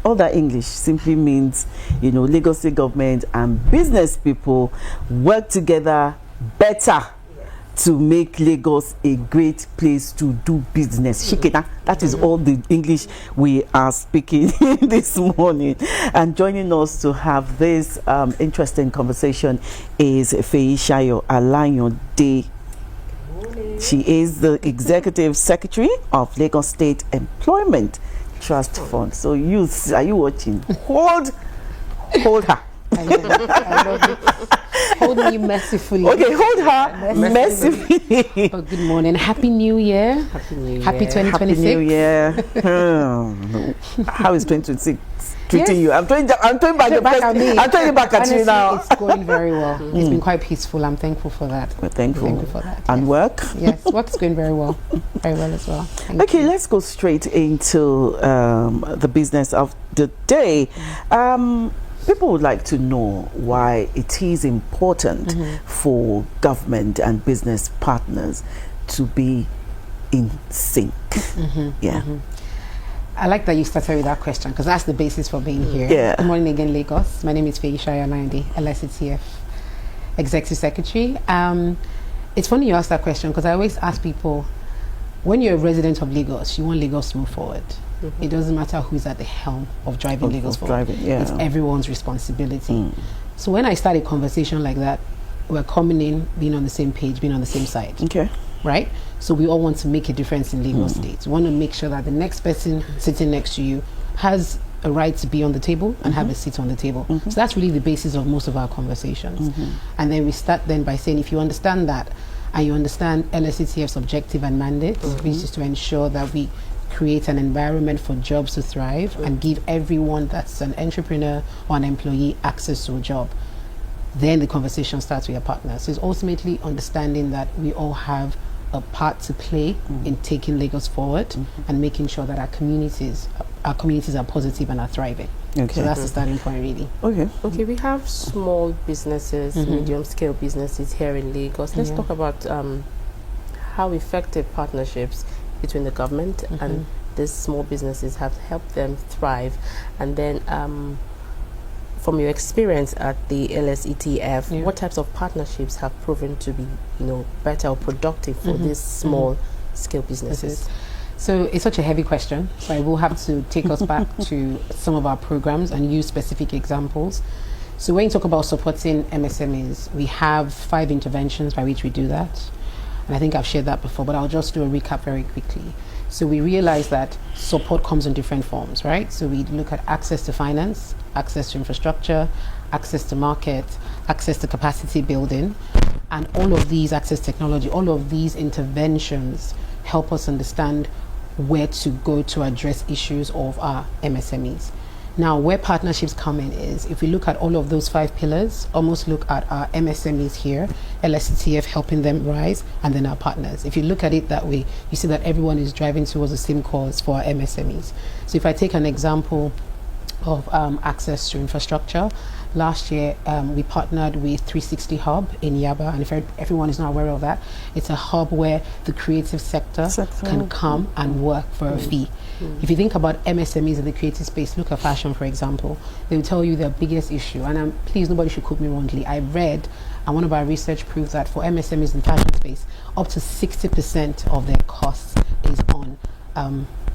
all that English simply means, Lagos State government and business people work together better to make Lagos a great place to do business. Shikena, that is all the English we are speaking this morning. And joining us to have this interesting conversation is Feyisayo Alayande. She is the Executive Secretary of Lagos State Employment Trust Fund. So youths, are you watching? Hold her. I love it. Hold me mercifully. Okay, hold her mercifully. Oh, good morning. Happy New Year. Happy New Year. Happy 2026. Happy New Year. How is 2026 treating you? I'm throwing back at you now. It's going very well. It's been quite peaceful. I'm thankful for that. We're thankful for that. And yes. work? Yes, work's going very well. Very well as well. Thank you. Let's go straight into the business of the day. People would like to know why it is important for government and business partners to be in sync. I like that you started with that question because that's the basis for being here. Yeah. Good morning again, Lagos. My name is Feyisayo Alayande, LSETF Executive Secretary. It's funny you ask that question because I always ask people, when you're a resident of Lagos, you want Lagos to move forward. It doesn't matter who's at the helm of driving Lagos forward. It's everyone's responsibility. So when I start a conversation like that, we're coming in, being on the same page, being on the same side. Okay. Right? So we all want to make a difference in Lagos State. We want to make sure that the next person sitting next to you has a right to be on the table and have a seat on the table. So that's really the basis of most of our conversations. And then we start then by saying, if you understand that, and you understand LSETF's objective and mandate, which is to ensure that we create an environment for jobs to thrive and give everyone that's an entrepreneur or an employee access to a job, then the conversation starts with your partners. So it's ultimately understanding that we all have a part to play in taking Lagos forward and making sure that our communities are positive and are thriving. Okay. So that's the starting point, really. Okay, we have small businesses, medium-scale businesses here in Lagos. Let's talk about how effective partnerships between the government and these small businesses have helped them thrive. And then from your experience at the LSETF, what types of partnerships have proven to be better or productive for these small scale businesses? So it's such a heavy question, so I will have to take us back to some of our programs and use specific examples. So when you talk about supporting MSMEs, we have 5 interventions by which we do that. And I think I've shared that before, but I'll just do a recap very quickly. So we realize that support comes in different forms, right? So we look at access to finance, access to infrastructure, access to market, access to capacity building, and all of these, access technology, all of these interventions help us understand where to go to address issues of our MSMEs. Now, where partnerships come in is, if we look at all of those 5 pillars, almost look at our MSMEs here, LSETF helping them rise, and then our partners. If you look at it that way, you see that everyone is driving towards the same cause for our MSMEs. So if I take an example of access to infrastructure, last year we partnered with 360 Hub in Yaba, and if everyone is not aware of that, it's a hub where the creative sector can come and work for a fee. If you think about MSMEs in the creative space, look at fashion, for example. They will tell you their biggest issue, and please, nobody should quote me wrongly. I read, and one of our research proves that for MSMEs in fashion space, up to 60% of their costs is on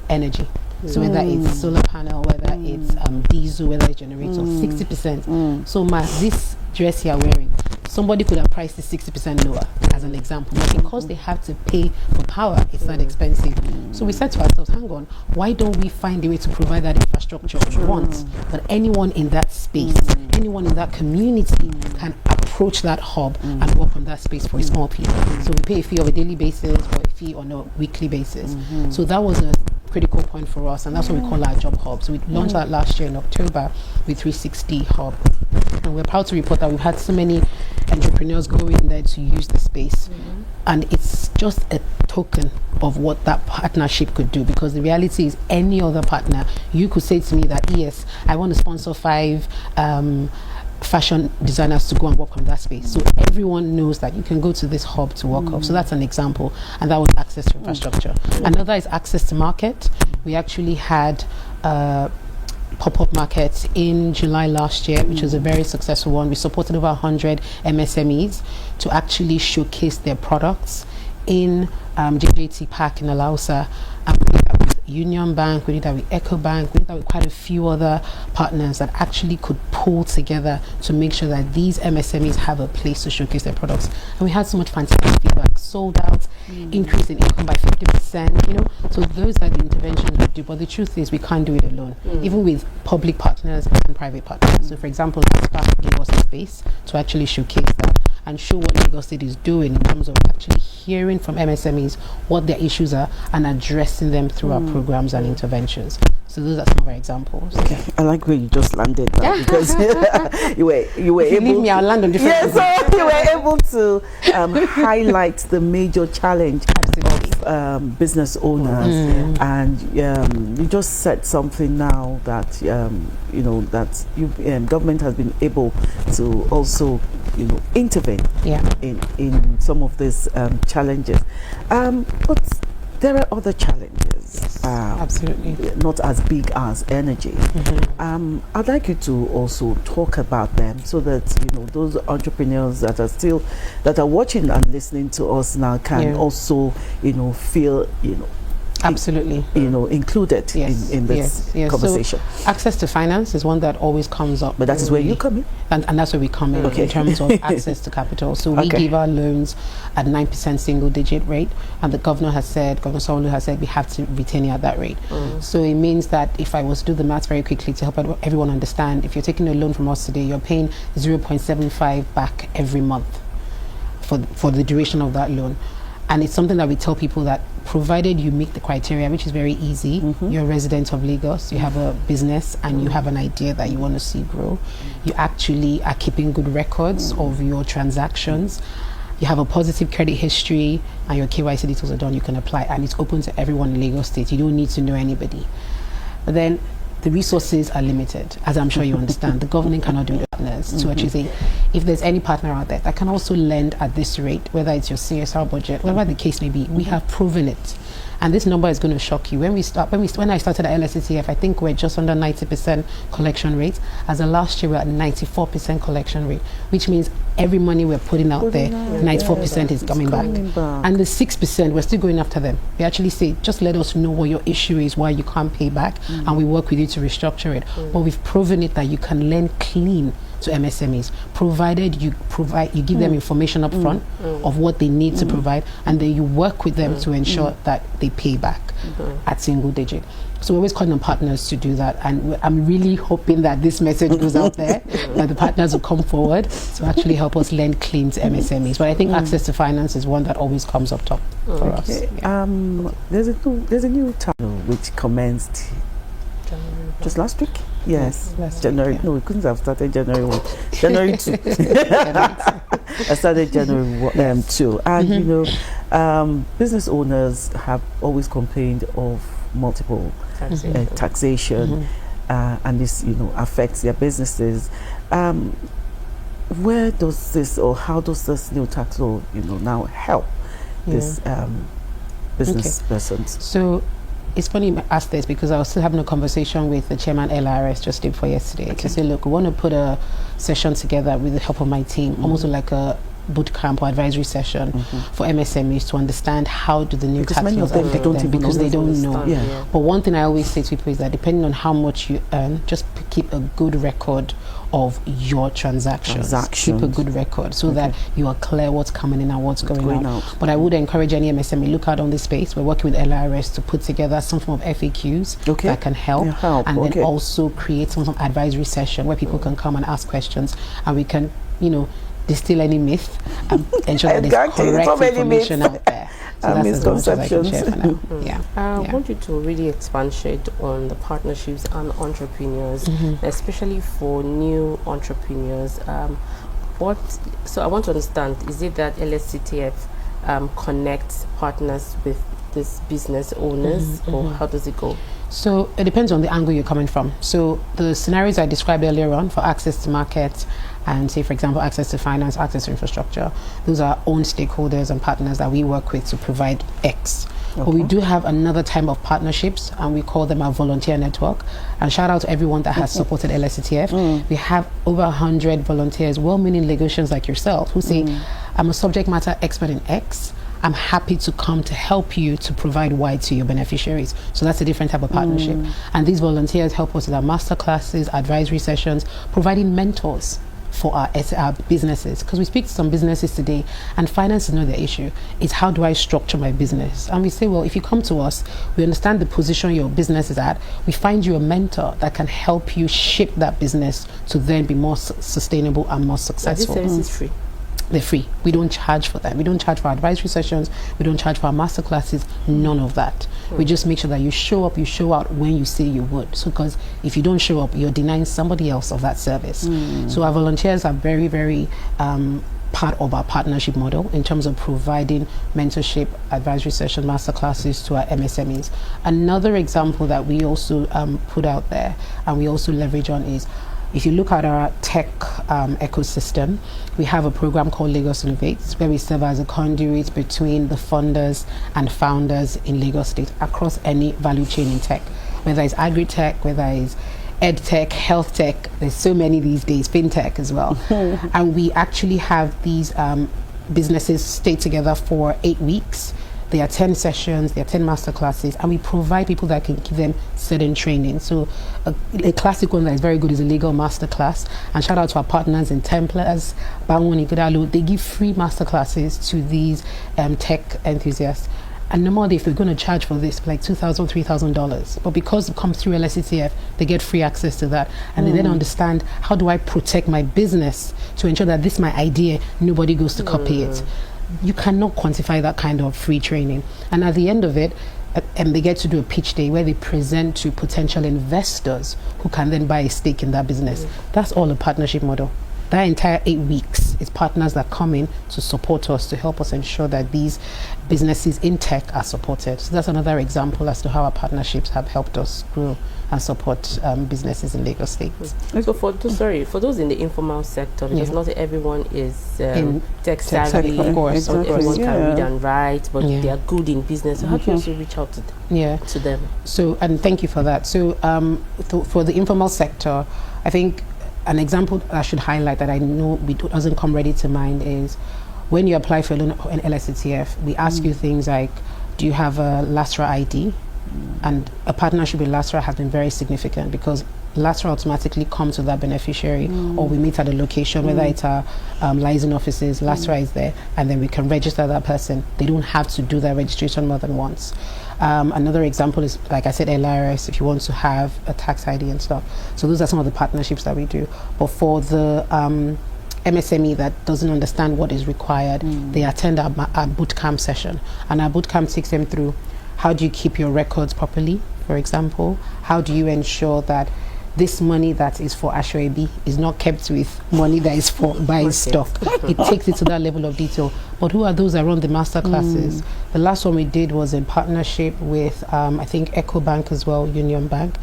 energy. So whether it's solar panel, whether it's diesel, whether it's generator, 60%. So this dress you're wearing, somebody could have priced it 60% lower, as an example. But because they have to pay for power, it's not expensive. So we said to ourselves, hang on, why don't we find a way to provide that infrastructure we want? But anyone in that space, anyone in that community can approach that hub and work on that space for a small fee. So we pay a fee on a daily basis or a fee on a weekly basis. So that was a critical point for us, and that's what we call our job hub. So we launched that last year in October with 360 Hub, and we're proud to report that we've had so many entrepreneurs go in there to use the space, and it's just a token of what that partnership could do, because the reality is any other partner, you could say to me that, yes, I want to sponsor 5 fashion designers to go and work on that space. So everyone knows that you can go to this hub to work off. So that's an example, and that was access to infrastructure. Another is access to market. We actually had pop-up market in July last year, which was a very successful one. We supported over 100 MSMEs to actually showcase their products in JJT Park in Alausa. And we did that with Union Bank, we did that with Eco Bank, we did that with quite a few other partners that actually could pull together to make sure that these MSMEs have a place to showcase their products. And we had so much fantastic feedback, sold out, increase in income by 50%, you know. So those are the interventions we do. But the truth is we can't do it alone, even with public partners and private partners. So for example, Spark gave us a space to actually showcase that and show what Lagos State is doing in terms of actually hearing from MSMEs what their issues are and addressing them through our programs and interventions. So those are some of our examples. Okay. I like where you just landed that because you were if able. you leave me, I'll land on different. Yes, so you were able to highlight the major challenge of business owners, and you just said something now that you know that government has been able to also intervene in some of these challenges, but there are other challenges. Yes, absolutely. Not as big as energy. I'd like you to also talk about them so that those entrepreneurs that are watching and listening to us now can also feel absolutely included in this conversation. So access to finance is one that always comes up, but that is where you come in, and that's where we come in in terms of access to capital. So we give our loans at 9% single digit rate, and the Governor Sanwo-Olu has said we have to retain it at that rate. So it means that if I was to do the math very quickly to help everyone understand, if you're taking a loan from us today, you're paying 0.75 back every month for the duration of that loan. And it's something that we tell people that provided you meet the criteria, which is very easy, you're a resident of Lagos, you have a business and you have an idea that you want to see grow, you actually are keeping good records of your transactions, you have a positive credit history and your KYC details are done, you can apply, and it's open to everyone in Lagos State. You don't need to know anybody. But then the resources are limited, as I'm sure you understand. The government cannot do partners to actually say, if there's any partner out there that can also lend at this rate, whether it's your CSR budget, whatever the case may be, we have proven it. And this number is going to shock you. When I started at LSETF, I think we're just under 90% collection rate. As of last year, we're at 94% collection rate, which means every money we're putting out there, 94% is coming back. And the 6%, we're still going after them. We actually say, just let us know what your issue is, why you can't pay back, and we work with you to restructure it. But we've proven it that you can lend clean to MSMEs, provided you give them information up front of what they need to provide, and then you work with them to ensure that they pay back at single digit. So we're always calling on partners to do that, and I'm really hoping that this message goes out there, that the partners will come forward to actually help us lend clean to MSMEs. But I think access to finance is one that always comes up top for us. There's a new title which commenced just last week. Yes, January. No, we couldn't have started January 1. January 2. I started January 2. And business owners have always complained of multiple taxation, and this affects their businesses. Where does this, or how does this new tax law now help this business persons? So it's funny you ask this, because I was still having a conversation with the chairman LRS just day before yesterday to say, look, we want to put a session together with the help of my team, almost like a boot camp or advisory session for MSMEs to understand how do the new tax laws affect them, because they don't know. But one thing I always say to people is that depending on how much you earn, just keep a good record of your transactions. Keep a good record so that you are clear what's coming in and what's going out. But I would encourage any MSME, look out on this space. We're working with LRS to put together some form of FAQs that can help, and then also create some sort of advisory session where people can come and ask questions, and we can distill any myth and ensure that there's correct information out there. So that's as much as I can share for now. I want you to really expatiate on the partnerships and entrepreneurs, especially for new entrepreneurs. So I want to understand, is it that LSETF connects partners with these business owners, or how does it go? So it depends on the angle you're coming from. So the scenarios I described earlier on for access to market and, say, for example, access to finance, access to infrastructure, those are own stakeholders and partners that we work with to provide X. But we do have another type of partnerships, and we call them our volunteer network. And shout out to everyone that has supported LSETF. We have over 100 volunteers, well-meaning Lagosians like yourself, who say, I'm a subject matter expert in X. I'm happy to come to help you to provide Y to your beneficiaries. So that's a different type of partnership. And these volunteers help us with our master classes, advisory sessions, providing mentors for our businesses, because we speak to some businesses today and finance is not the issue. It's how do I structure my business? And we say, well, if you come to us, we understand the position your business is at, we find you a mentor that can help you shape that business to then be more sustainable and more successful. This service is free. They're free. We don't charge for that. We don't charge for advisory sessions. We don't charge for our master classes. None of that. We just make sure that you show up, you show out when you say you would. So, because if you don't show up, you're denying somebody else of that service. So our volunteers are very, very part of our partnership model in terms of providing mentorship, advisory session, master classes to our MSMEs. Another example that we also put out there and we also leverage on is, if you look at our tech ecosystem, we have a program called Lagos Innovates, where we serve as a conduit between the funders and founders in Lagos State across any value chain in tech, whether it's agri-tech, whether it's ed tech, health tech. There's so many these days, fintech as well. And we actually have these businesses stay together for 8 weeks. There are 10 sessions, there are 10 master classes, and we provide people that can give them certain training. So a classic one that is very good is a legal master class. And shout out to our partners in Templars, Bangun, Igudalo. They give free master classes to these tech enthusiasts. And normally, if they're going to charge for this, like $2,000, $3,000, but because it comes through LSETF, they get free access to that, and they then understand, how do I protect my business to ensure that this is my idea, nobody goes to copy it. You cannot quantify that kind of free training. And at the end of it, they get to do a pitch day where they present to potential investors who can then buy a stake in that business. That's all a partnership model. That entire 8 weeks is partners that come in to support us, to help us ensure that these businesses in tech are supported. So that's another example as to how our partnerships have helped us grow and support businesses in Lagos State. So for those in the informal sector, because not everyone is tech savvy, of course, everyone can read and write, but they are good in business. So how do you also reach out to them? So, and thank you for that. So for the informal sector, I think an example I should highlight that I know doesn't come ready to mind is when you apply for a loan in LSETF, we ask you things like, do you have a LASRA ID? And a partnership with LASRA has been very significant because LASRA automatically comes to that beneficiary, or we meet at a location, whether it's our liaison offices, LASRA is there, and then we can register that person. They don't have to do that registration more than once. Another example is, like I said, LRS, if you want to have a tax ID and stuff. So those are some of the partnerships that we do. But for the MSME that doesn't understand what is required, they attend our bootcamp session. And our bootcamp takes them through, how do you keep your records properly, for example? How do you ensure that this money that is for Ashwebi is not kept with money that is for buying stock? It takes it to that level of detail. But who are those that run the master classes? The last one we did was in partnership with, I think, EcoBank as well, Union Bank.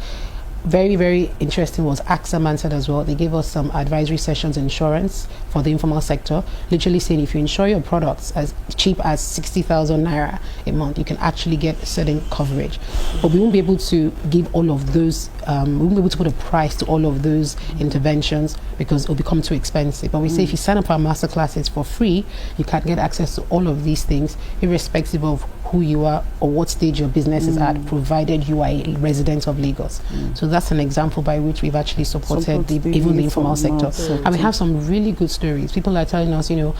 Very, very interesting was AXA Mansard as well. They gave us some advisory sessions, insurance for the informal sector, literally saying if you insure your products as cheap as 60,000 naira a month, you can actually get certain coverage. But we won't be able to give all of those, we won't be able to put a price to all of those interventions because it will become too expensive. But we say if you sign up for our master classes for free, you can get access to all of these things, irrespective of who you are or what stage your business is at, provided you are a resident of Lagos. So that's an example by which we've actually supported even the informal sector. And we have some really good stories. People are telling us, you know,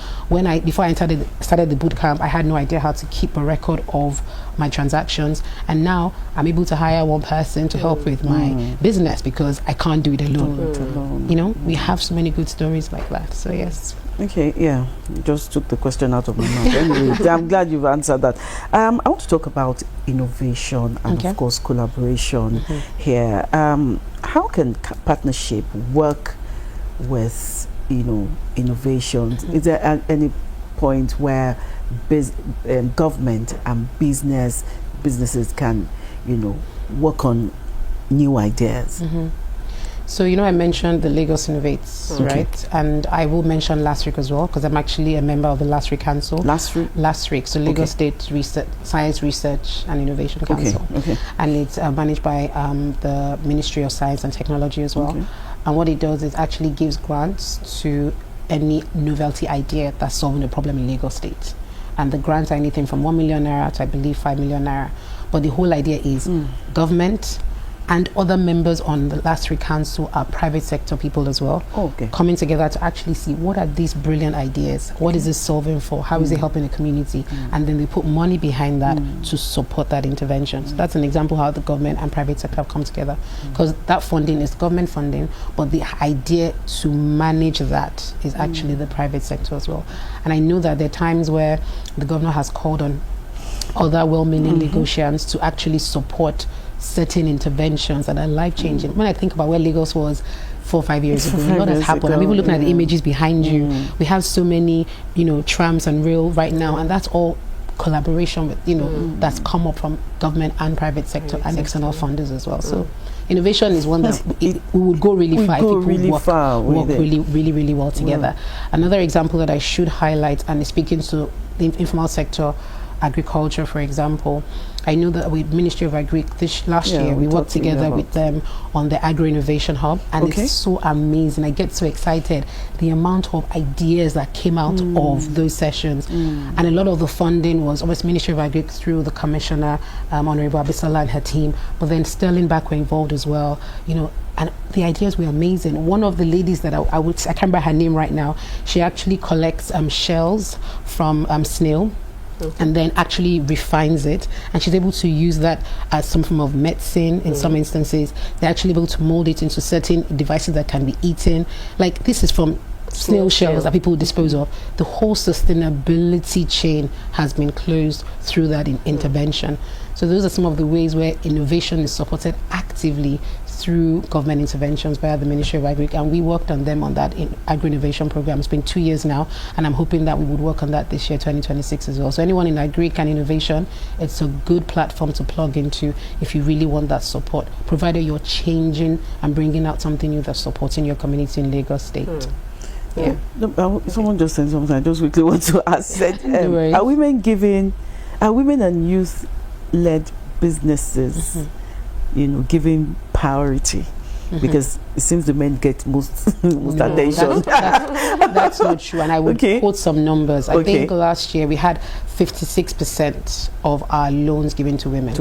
before I started the bootcamp, I had no idea how to keep a record of my transactions, and now I'm able to hire one person to help with my business because I can't do it alone. You know, we have so many good stories like that. So yes. Okay, yeah, you just took the question out of my mouth. Anyway, I'm glad you've answered that. I want to talk about innovation and of course collaboration here. How can partnership work with, you know, innovations? Is there any point where government and businesses can, you know, work on new ideas? So, I mentioned the Lagos Innovates, right? And I will mention LSETF as well, because I'm actually a member of the LSETF Council. LSETF, so Lagos State Science Research and Innovation Council. And it's managed by the Ministry of Science and Technology as well. And what it does is actually gives grants to any novelty idea that's solving a problem in Lagos State. And the grants are anything from 1 million naira to, I believe, 5 million naira. But the whole idea is government and other members on the LSETF Council are private sector people as well, coming together to actually see what are these brilliant ideas, what is this solving for, how is it helping the community, and then they put money behind that to support that intervention. So that's an example how the government and private sector have come together, because that funding is government funding, but the idea to manage that is actually the private sector as well. And I know that there are times where the governor has called on other well-meaning Lagosians to actually support certain interventions that are life-changing. When I think about where Lagos was 4 or 5 years ago, a lot has happened. I'm even looking at the images behind you. We have so many, trams and rail right now, and that's all collaboration with, that's come up from government and private sector and external funders as well. So innovation is one that we would go really far if people work really well together. Another example that I should highlight, and speaking to the informal sector, agriculture, for example, I know that with Ministry of Agri last year, we worked together with them on the Agro Innovation Hub, and it's so amazing. I get so excited, the amount of ideas that came out of those sessions. And a lot of the funding was almost Ministry of Agri through the Commissioner, Honorable Abisola and her team, but then Sterling Back were involved as well, and the ideas were amazing. One of the ladies that I can't remember her name right now, she actually collects shells from snail, and then actually refines it, and she's able to use that as some form of medicine. In some instances, they're actually able to mold it into certain devices that can be eaten. Like, this is from snail shells that people dispose of. The whole sustainability chain has been closed through that intervention. So those are some of the ways where innovation is supported actively through government interventions via the Ministry of Agri, and we worked on them on that in agri-innovation program. It's been 2 years now, and I'm hoping that we would work on that this year, 2026 as well. So anyone in agri and innovation, it's a good platform to plug into if you really want that support, provided you're changing and bringing out something new that's supporting your community in Lagos State. Someone just said something I just quickly want to ask. Are women and youth-led businesses giving priority? Because it seems the men get most attention. That's not true, and I would quote some numbers. I think last year we had 56% of our loans given to women.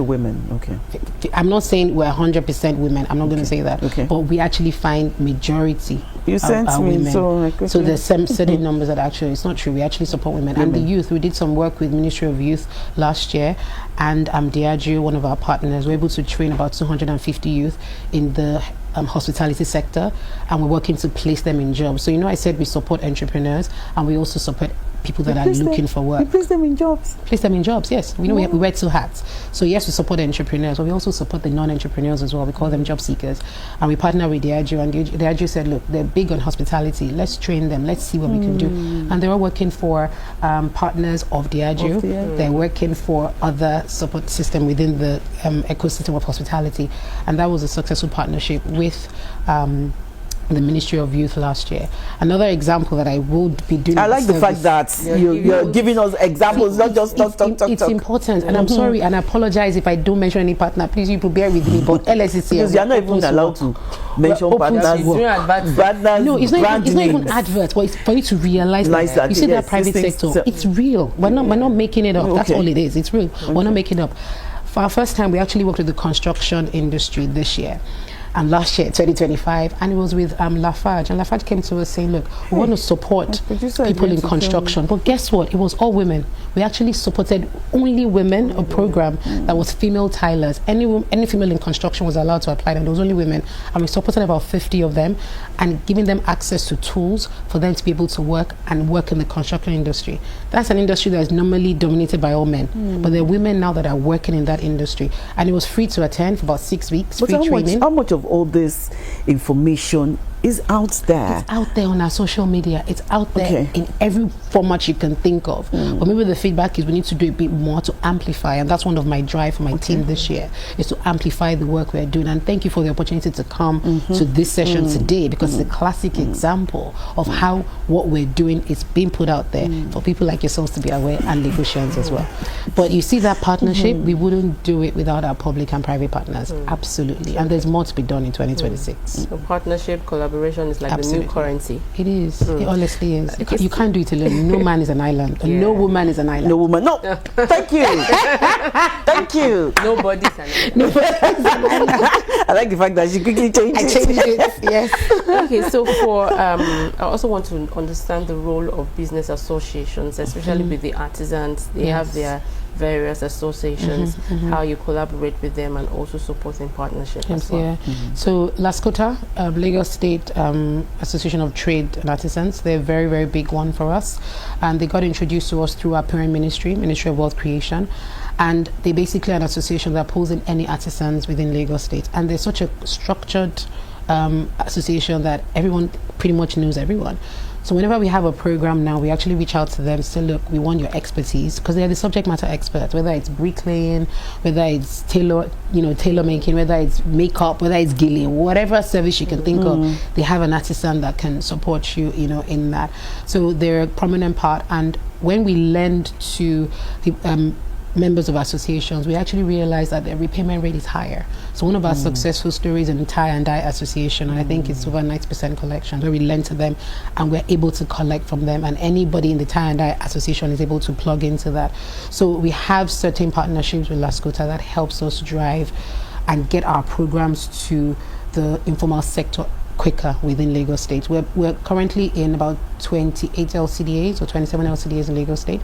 I'm not saying we're 100% women. I'm not going to say that. But we actually find majority are women. So there's some certain numbers that actually, it's not true. We actually support women. And the youth, we did some work with Ministry of Youth last year, and Diageo, one of our partners, were able to train about 250 youth in the hospitality sector, and we're working to place them in jobs. So I said we support entrepreneurs, and we also support people that are looking for work. You place them in jobs? Place them in jobs, yes. We wear two hats. So yes, we support entrepreneurs, but we also support the non-entrepreneurs as well. We call them job seekers. And we partner with Diageo, and Diageo said, look, they're big on hospitality. Let's train them. Let's see what we can do. And they were working for partners of Diageo. They're working for other support system within the ecosystem of hospitality. And that was a successful partnership with the Ministry of Youth last year. Another example that I would be doing. I like the fact that you're giving us examples, not just talk. It's important, and I'm sorry, and I apologize if I don't mention any partner. Please, you bear with me. But LSETF, because you're not even allowed to mention partners. No, it's not even adverts, but it's for you to realize that. You see that private sector, it's real. We're not making it up. That's all it is. It's real. We're not making it up. For our first time, we actually worked with the construction industry this year. And last year, 2025, and it was with Lafarge. And Lafarge came to us saying, look, we want to support people in construction. But guess what? It was all women. We actually supported only women, a program that was female tilers. Any female in construction was allowed to apply, and there was only women. And we supported about 50 of them, and giving them access to tools for them to be able to work in the construction industry. That's an industry that is normally dominated by all men. But there are women now that are working in that industry. And it was free to attend for about 6 weeks, free training. How much of all this information is out there. It's out there on our social media. It's out there in every format you can think of. But maybe the feedback is we need to do a bit more to amplify, and that's one of my drive for my team this year, is to amplify the work we're doing. And thank you for the opportunity to come to this session today, because it's a classic example of how what we're doing is being put out there for people like yourselves to be aware, and Lagosians as well. But you see that partnership, we wouldn't do it without our public and private partners. Absolutely. And there's more to be done in 2026. So partnership, collaboration is like the new currency. It is. It honestly is. You can't do it alone. No man is an island. No woman is an island. No woman. No. Thank you. Thank you. Nobody's an island. I like the fact that she quickly changed it. I changed it. Yes. Okay, so for I also want to understand the role of business associations, especially with the artisans. They have their various associations, how you collaborate with them, and also supporting partnership as well. So LSETF, Lagos State Association of Trade and Artisans, they're a very, very big one for us, and they got introduced to us through our parent ministry, Ministry of Wealth Creation, and they basically are an association that pulls in any artisans within Lagos State, and they're such a structured association that everyone pretty much knows everyone. So whenever we have a program now, we actually reach out to them, say, look, we want your expertise, because they are the subject matter experts, whether it's bricklaying, whether it's tailor making, whether it's makeup, whether it's gilling, whatever service you can think of, they have an artisan that can support you, in that. So they're a prominent part. And when we lend to the members of associations, we actually realize that the repayment rate is higher. So one of our successful stories in the Tie and Dye Association, and I think it's over 90% collection, where we lend to them and we're able to collect from them, and anybody in the Tie and Dye Association is able to plug into that. So we have certain partnerships with LSETF that helps us drive and get our programs to the informal sector quicker within Lagos State. We're currently in about 28 LCDAs or 27 LCDAs in Lagos State,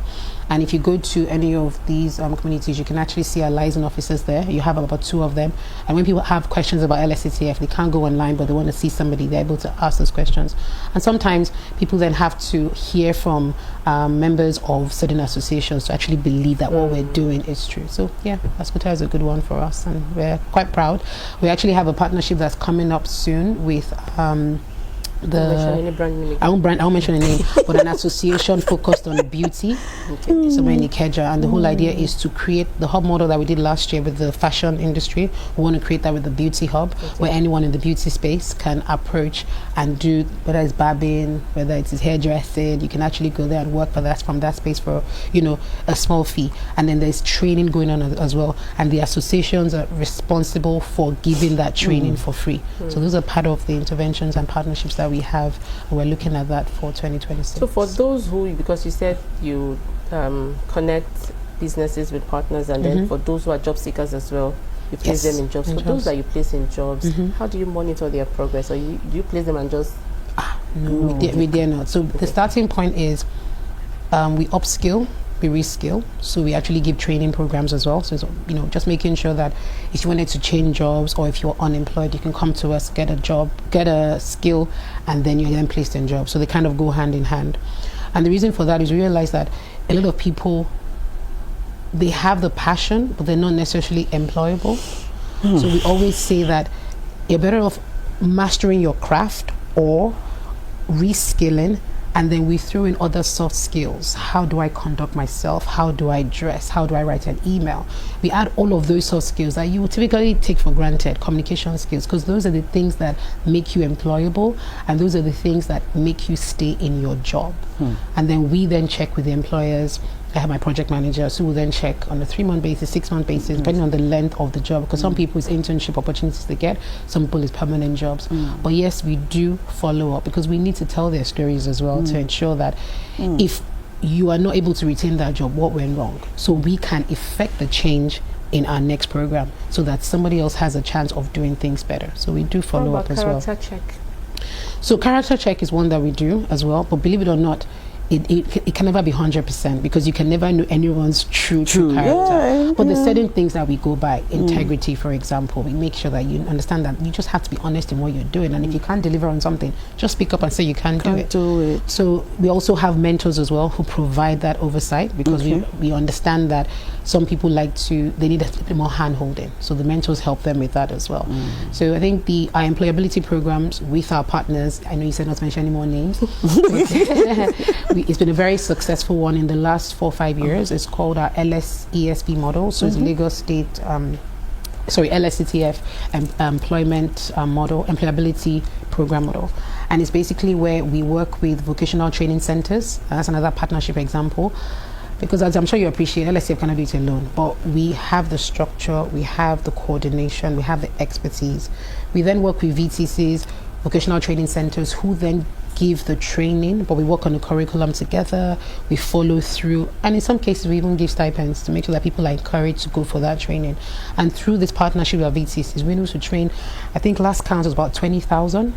and if you go to any of these communities, you can actually see our liaison officers there. You have about 2 of them, and when people have questions about LSETF, they can't go online, but they want to see somebody, they're able to ask those questions. And sometimes people then have to hear from members of certain associations to actually believe that what we're doing is true. So yeah, LSETF is a good one for us, and we're quite proud. We actually have a partnership that's coming up soon with I won't mention a name, but an association focused on beauty, somewhere in Ikeja, and the whole idea is to create the hub model that we did last year with the fashion industry. We want to create that with the beauty hub, where anyone in the beauty space can approach and do, whether it's barbing, whether it's hairdressing, you can actually go there and work for that from that space for a small fee. And then there's training going on as well, and the associations are responsible for giving that training for free. So those are part of the interventions and partnerships that we have. We're looking at that for 2026. So for those who, because you said you connect businesses with partners, and then for those who are job seekers as well, you place them in jobs. For those that you place in jobs, how do you monitor their progress, or do you place them and just no, we dare not. So the starting point is we upskill, we reskill. So we actually give training programs as well. So it's, just making sure that if you wanted to change jobs, or if you're unemployed, you can come to us, get a job, get a skill, and then you're then placed in jobs. So they kind of go hand in hand. And the reason for that is we realize that a lot of people, they have the passion, but they're not necessarily employable. So we always say that you're better off mastering your craft or reskilling, and then we throw in other soft skills. How do I conduct myself? How do I dress? How do I write an email? We add all of those soft skills that you would typically take for granted, communication skills, because those are the things that make you employable, and those are the things that make you stay in your job. And then we then check with the employers. I have my project manager, so we'll then check on a 3-month basis, 6-month basis, depending on the length of the job, because some people it's internship opportunities they get, some people it's permanent jobs. But yes, we do follow up, because we need to tell their stories as well to ensure that if you are not able to retain that job, what went wrong, so we can effect the change in our next program, so that somebody else has a chance of doing things better. So we do follow up as well. Character check. So character check is one that we do as well, but believe it or not, it can never be 100% because you can never know anyone's true character. Yeah, but there's certain things that we go by. Integrity, for example. We make sure that you understand that you just have to be honest in what you're doing, and if you can't deliver on something, just speak up and say you can't do it. So we also have mentors as well who provide that oversight, because we understand that some people they need a bit more hand holding, so the mentors help them with that as well. So I think our employability programs with our partners, I know you said not to mention any more names, it's been a very successful one in the last 4 or 5 years. It's called our LSESP model. So it's Lagos State, LSETF employment model, employability program model. And it's basically where we work with vocational training centers. That's another partnership example. Because as I'm sure you appreciate, LSETF cannot do it alone. But we have the structure, we have the coordination, we have the expertise. We then work with VTCs, vocational training centers, who then give the training, but we work on the curriculum together, we follow through, and in some cases we even give stipends to make sure that people are encouraged to go for that training. And through this partnership with VTCs, we're able to train, I think last count was about 20,000,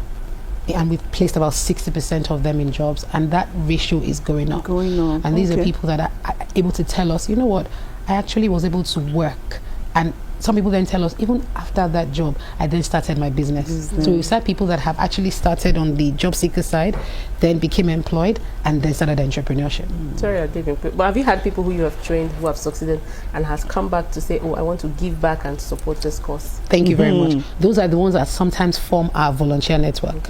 and we've placed about 60% of them in jobs, and that ratio is going up. And these are people that are able to tell us, you know what, I actually was able to work. And some people then tell us, even after that job, I then started my business. So we've had people that have actually started on the job seeker side, then became employed, and then started entrepreneurship. Sorry, but have you had people who you have trained who have succeeded and has come back to say, oh, I want to give back and support this cause? Thank you very much. Those are the ones that sometimes form our volunteer network.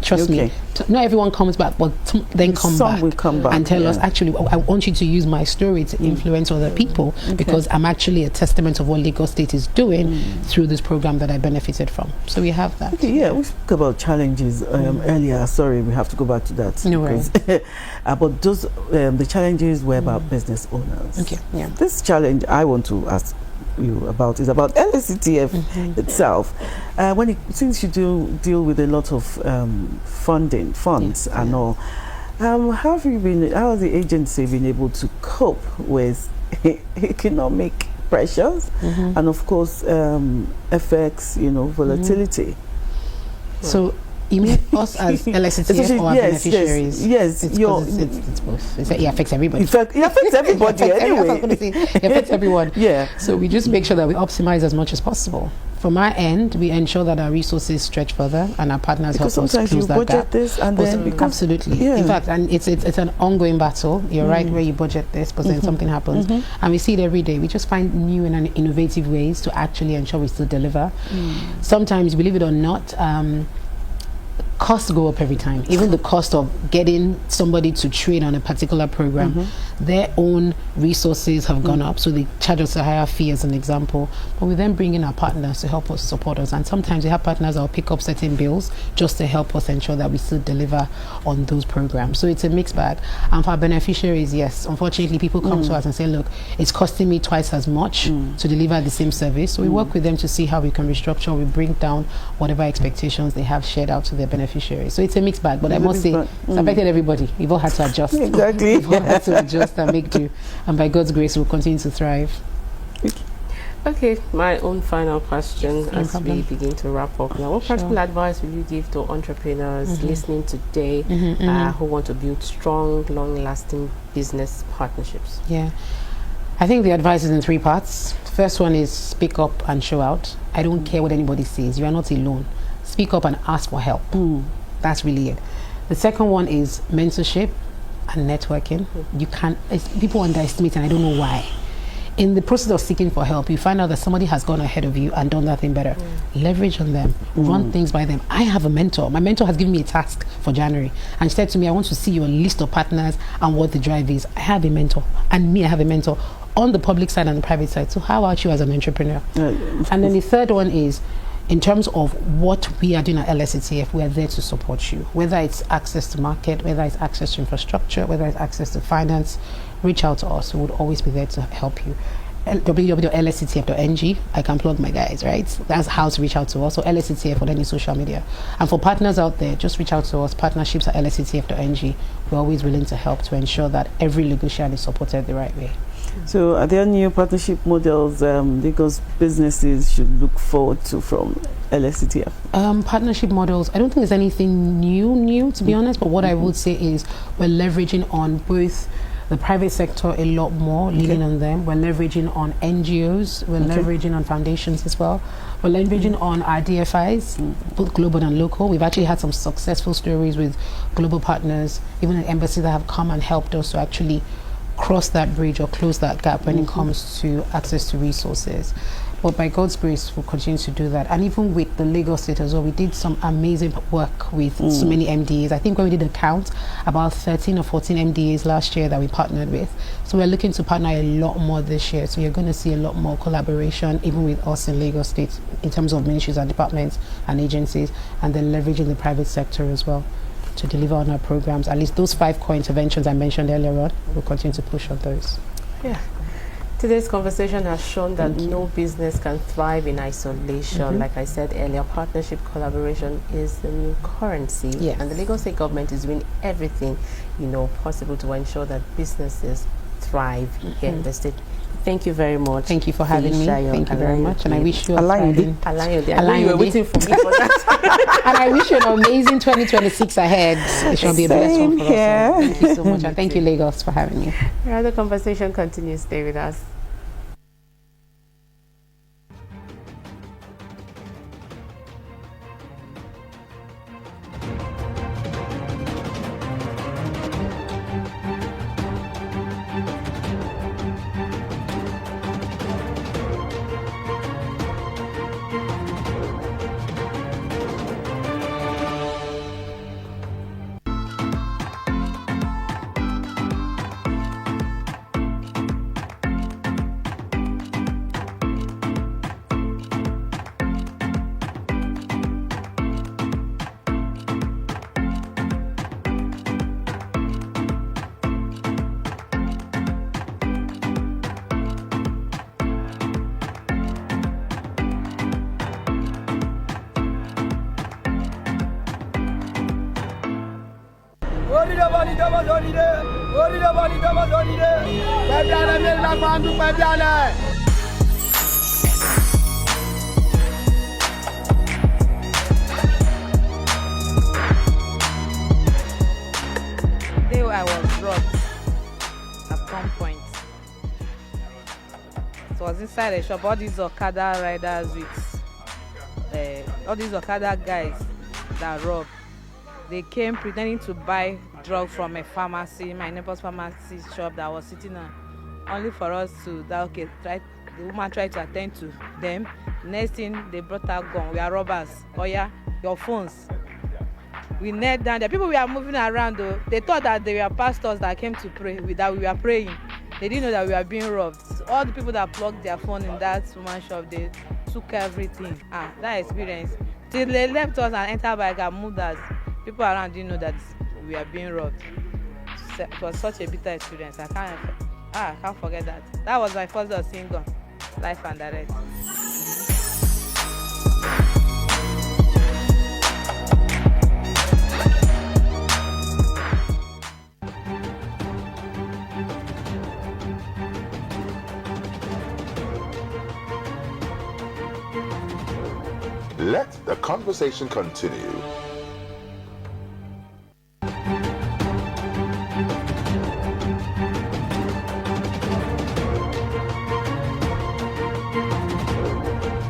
Trust me. Not everyone comes back, but then some will come back and tell us, actually, I want you to use my story to influence other people, because I'm actually a testament of what Lagos State is doing through this program that I benefited from. So we have that. We spoke about challenges earlier. Sorry, we have to go back to that. No worries. But those the challenges were about business owners. This challenge I want to ask you about is about LSETF itself. Since you do deal with a lot of funds and all, how has the agency been able to cope with economic pressures and of course FX, volatility? So you mean us as LSETF or beneficiaries? Yes, it's both. It affects everybody. It affects everybody anyway. It affects everyone. So we just make sure that we optimize as much as possible. From our end, we ensure that our resources stretch further and our partners help us close that gap. Sometimes you budget this and then absolutely. In fact, and it's an ongoing battle. You're right, where you budget this, but then something happens, and we see it every day. We just find new and innovative ways to actually ensure we still deliver. Sometimes, believe it or not, costs go up every time. Even the cost of getting somebody to train on a particular program, their own resources have gone up, so they charge us a higher fee as an example. But we then bring in our partners to help us support us, and sometimes we have partners that will pick up certain bills just to help us ensure that we still deliver on those programs. So it's a mixed bag. And for our beneficiaries, yes, unfortunately people come to us and say, look, it's costing me twice as much to deliver the same service. So we work with them to see how we can restructure, we bring down whatever expectations they have shared out to their beneficiaries. So it's a mixed bag, but I must say it's affected everybody. We've all had to adjust. Exactly. We've all had to adjust and make do, and by God's grace we'll continue to thrive. Okay, my own final question as we begin to wrap up now. What practical advice will you give to entrepreneurs listening today who want to build strong, long-lasting business partnerships? I think the advice is in 3 parts. First one is speak up and show out. I don't care what anybody says. You are not alone. Speak up and ask for help. That's really it. The second one is mentorship and networking. People underestimate, and I don't know why. In the process of seeking for help, you find out that somebody has gone ahead of you and done that thing better. Leverage on them, run things by them. I have a mentor. My mentor has given me a task for January, and she said to me, I want to see your list of partners and what the drive is. I have a mentor, and I have a mentor on the public side and the private side. So how about you as an entrepreneur? And then the third one is, in terms of what we are doing at LSETF, we are there to support you. Whether it's access to market, whether it's access to infrastructure, whether it's access to finance, reach out to us. We would always be there to help you. www.lsetf.ng, I can plug my guys, right? That's how to reach out to us. So LSETF on any social media. And for partners out there, just reach out to us. Partnerships at lsetf.ng. We're always willing to help to ensure that every Lagosian is supported the right way. So are there new partnership models Lagos businesses should look forward to from LSETF? Partnership models, I don't think there's anything new to be honest, but what I would say is we're leveraging on both the private sector a lot more, leaning on them. We're leveraging on NGOs, we're leveraging on foundations as well. We're leveraging on our DFIs, both global and local. We've actually had some successful stories with global partners, even an embassy that have come and helped us to actually cross that bridge or close that gap when it comes to access to resources. But by God's grace, we'll continue to do that. And even with the Lagos State as well, we did some amazing work with so many MDAs. I think when we did a count, about 13 or 14 MDAs last year that we partnered with. So we're looking to partner a lot more this year. So you're going to see a lot more collaboration, even with us in Lagos State, in terms of ministries and departments and agencies, and then leveraging the private sector as well to deliver on our programs. At least those 5 core interventions I mentioned earlier on, we'll continue to push on those. Yeah. Today's conversation has shown that no business can thrive in isolation. Like I said earlier, partnership collaboration is the new currency. Yes. And the Lagos State government is doing everything, possible to ensure that businesses thrive here in the state. Thank you very much. Thank you for having me. Thank you very much. And I wish you Alayande. I know you were waiting for me for that. And I wish you an amazing 2026 ahead. It shall be a blessed one for us all. Thank you so much. And thank you, Lagos, for having me. The conversation continues. Stay with us. Day I was robbed at some point. So I was inside a shop. All these Okada riders with all these Okada guys that robbed. They came pretending to buy drugs from a pharmacy, my neighbor's pharmacy shop that was sitting on, only for us to the woman tried to attend to them. Next thing, they brought our gun. We are robbers. Oh yeah, your phones. We knelt down. The people we are moving around though, they thought that they were pastors that came to pray, that we were praying. They didn't know that we were being robbed. So all the people that plugged their phone in that woman's shop, they took everything. That experience. Till they left us and entered bike and moved us. People around didn't know that we are being robbed. It was such a bitter experience. I can't forget that. That was my first day of seeing gun, life and direct. Let the conversation continue.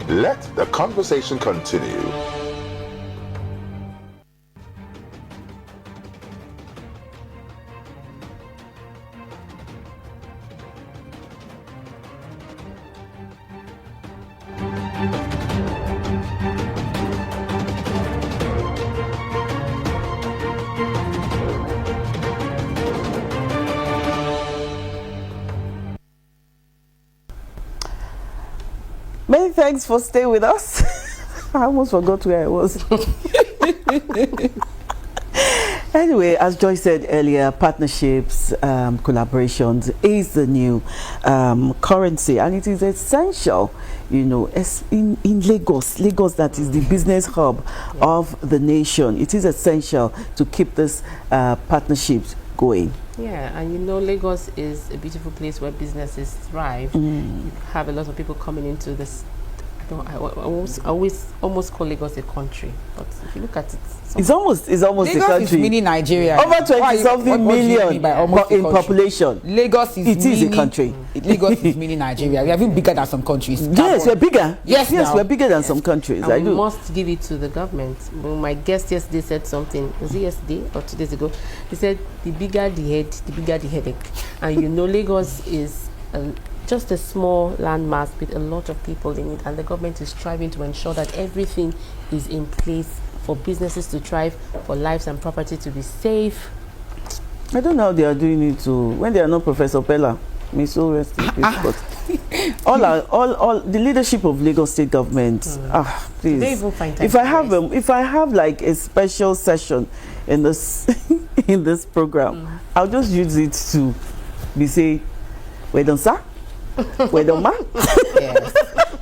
Let the conversation continue. Many thanks for staying with us. I almost forgot where I was. Anyway, as Joy said earlier, partnerships, collaborations is the new currency, and it is essential, in Lagos, that is the business hub of the nation. It is essential to keep this partnerships going. Yeah, and you know, Lagos is a beautiful place where businesses thrive. You have a lot of people coming into this. I almost call Lagos a country, but if you look at it, it's almost a Lagos country. is mini Nigeria. Over 20-something million in population. Lagos is a country. Lagos is mini Nigeria. We are even bigger than some countries. Yes, we're bigger. Yes, we're bigger than some countries. And I we do. must give it to the government. Well, my guest yesterday said something. Was it yesterday or 2 days ago? He said, "The bigger the head, the bigger the headache." And you know, Lagos is just a small landmass with a lot of people in it, and the government is striving to ensure that everything is in place for businesses to thrive, for lives and property to be safe. I don't know how they are doing it when they are not Professor Pella. May so rest in peace. But all the leadership of Lagos State government. Please. They even find time If I have like a special session in this in this program, I'll just use it to be say, "Well done, sir. Well done, ma." Yes.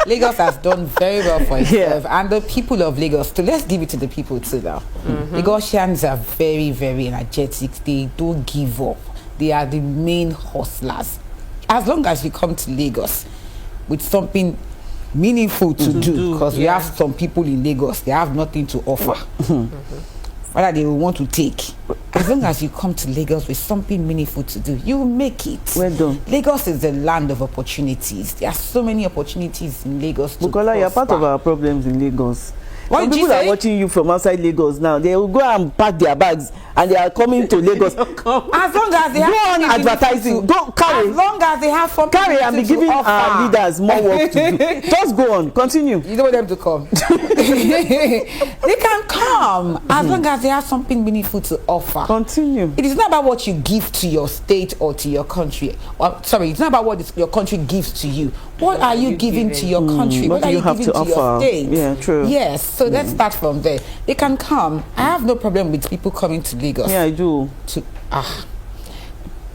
Lagos has done very well for itself, and the people of Lagos too. Let's give it to the people too now. Lagosians are very, very energetic. They don't give up. They are the main hustlers. As long as you come to Lagos with something meaningful to do, because we have some people in Lagos, they have nothing to offer. Whether they will want to take. As long as you come to Lagos with something meaningful to do, you will make it. Well done. Lagos is the land of opportunities. There are so many opportunities in Lagos to Bukola, you're part of prosper. our problems in Lagos. What Some did you people are say? watching you from outside Lagos now. They will go and pack their bags and they are coming to Lagos. As long as they Go have on something advertising. to- Go carry. As long as they have something Carry and be to giving offer. our leaders more work to do. Just go on. Continue. You don't want them to come. They can come as long as they have something meaningful to offer. Continue. It is not about what you give to your state or to your country. Sorry, it's not about what your country gives to you. What are you giving to your country? What What are do you you have giving to to your offer? state? Yeah, true. Yes, so let's start from there. They can come. I have no problem with people coming to Lagos. Yeah, I do.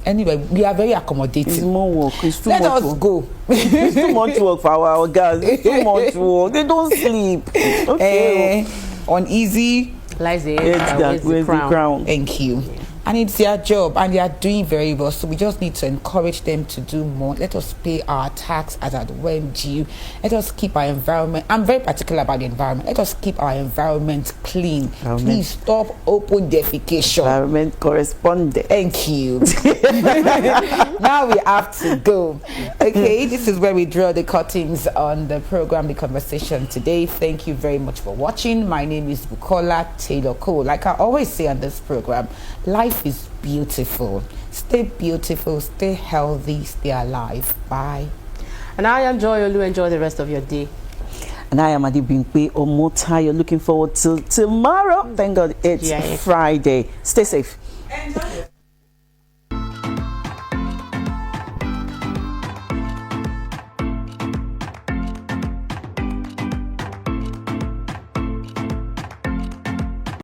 Anyway, we are very accommodating. It's more work. It's too Let much us work. go. It's too much work for our guys. It's too much work. They don't sleep. Okay. Uneasy. Lies the It's head that that wears the crown. Thank you. And it's their job, and they are doing very well. So we just need to encourage them to do more. Let us pay our tax as at when due. Let us keep our environment. I'm very particular about the environment. Let us keep our environment clean. Please stop open defecation. Environment correspondent. Thank you. Now we have to go. Okay, this is where we draw the curtains on the program, the conversation today. Thank you very much for watching. My name is Bukola Taylor Cole. Like I always say on this program, life is beautiful. Stay beautiful, stay healthy, stay alive. Bye. And I am Joy Olu. Enjoy the rest of your day. And I am Adibimpe Omota. You're looking forward to tomorrow. Thank God it's Friday. Stay safe. Enjoy.